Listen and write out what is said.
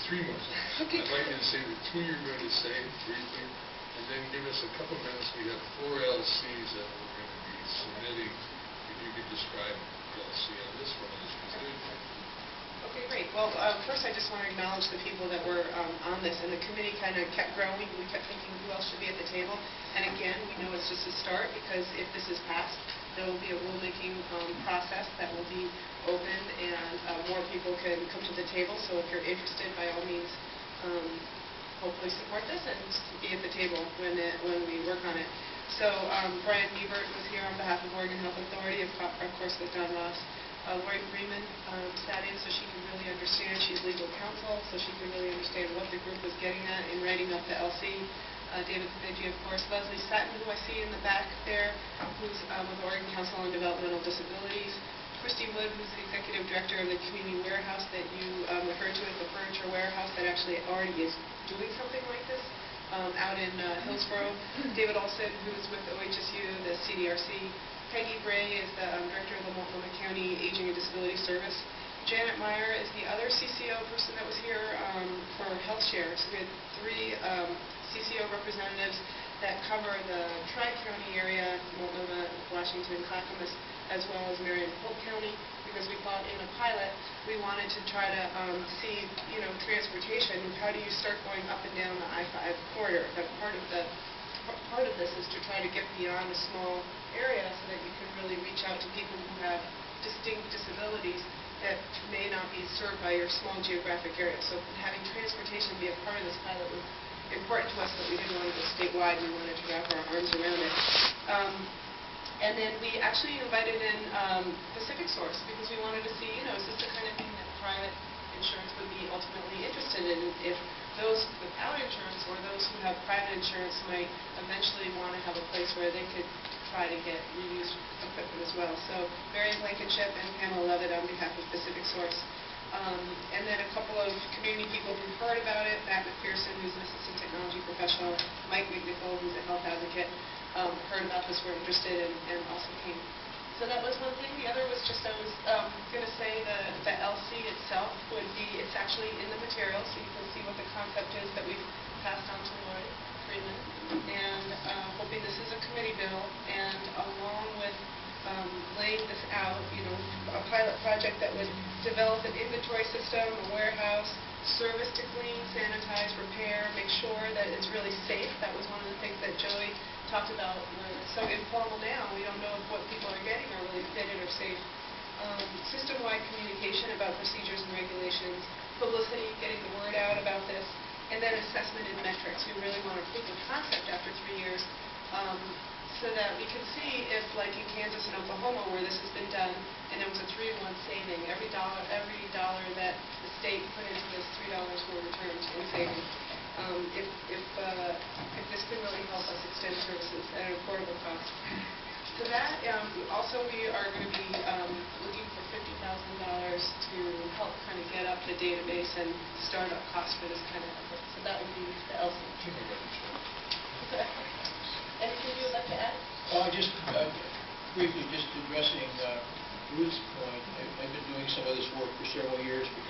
three more things. Okay. I'd like you to say the two you're going to say briefly, and then give us a couple minutes. We have 4 LCs that we're going to be submitting. If you could describe the LC on this one as you did. Okay, great. Well, first I just want to acknowledge the people that were on this, and the committee kind of kept growing. We kept thinking who else should be at the table. And again, we know it's just a start, because if this is passed, there will be a rulemaking process that will be open, and more people can come to the table. So if you're interested, by all means, hopefully support this and be at the table when we work on it. So Brian Niebert was here on behalf of Oregon Health Authority, of course with Don Ross. Lori Freeman sat in so she could really understand. She's legal counsel, so she could really understand what the group was getting at in writing up the LC. David Bemidji, of course. Leslie Sutton, who I see in the back there, who's with Oregon Council on Developmental Disabilities. Christy Wood, who's the executive director of the community warehouse that you referred to as the furniture warehouse that actually already is doing something like this out in Hillsborough. David Olson, who's with OHSU, the CDRC. Peggy Bray is the director of the Multnomah County Aging and Disability Service. Janet Meyer is the other CCO person that was here for health share. So we had 3 CCO representatives that cover the Tri-County area, Multnomah, Washington, Clackamas, as well as Marion, Polk County, because we thought in a pilot we wanted to try to see, transportation. How do you start going up and down the I-5 corridor? That part of this is to try to get beyond a small area so that you can really reach out to people who have distinct disabilities that may not be served by your small geographic area. So having transportation be a part of this pilot was important to us, but we didn't want to go statewide. We wanted to wrap our arms around it. And then we actually invited in Pacific Source, because we wanted to see, is this the kind of thing that private insurance would be ultimately interested in? If those without insurance or those who have private insurance might eventually want to have a place where they could try to get reused equipment as well. So Marion Blankenship and Pamela Levitt on behalf of Pacific Source. And then a couple of community people who heard about it, Matt McPherson, who's an assistant technology professional, Mike McNichol, who's a health advocate, heard about this, were interested, and also came. So that was one thing. The other was just, I was going to say the LC itself would be, it's actually in the material, so you can see what the concept is that we've passed on to Lori Freeman, and hoping this is a committee bill, and along with laying this out, a pilot project that would develop an inventory system, a warehouse, service to clean, sanitize, repair, make sure that it's really safe. That was one of the things that Joey talked about. We're so informal now, we don't know if what people are getting are really fitted or safe. System-wide communication about procedures and regulations, publicity, getting the word out about this, and then assessment and metrics. We really want to prove the concept after 3 years, so that we can see if, like in Kansas and Oklahoma, where this has been done, and it was a 3-to-1 saving. Every dollar that the state put into this, $3 were returned in savings. If this can really help us extend services at an affordable cost. To that, also we are going to be looking for $50,000 to help kind of get up the database and startup costs for this kind of effort. So that would be the LC. Anything you would like to add? Just briefly, just addressing Ruth's point. I've been doing some of this work for several years for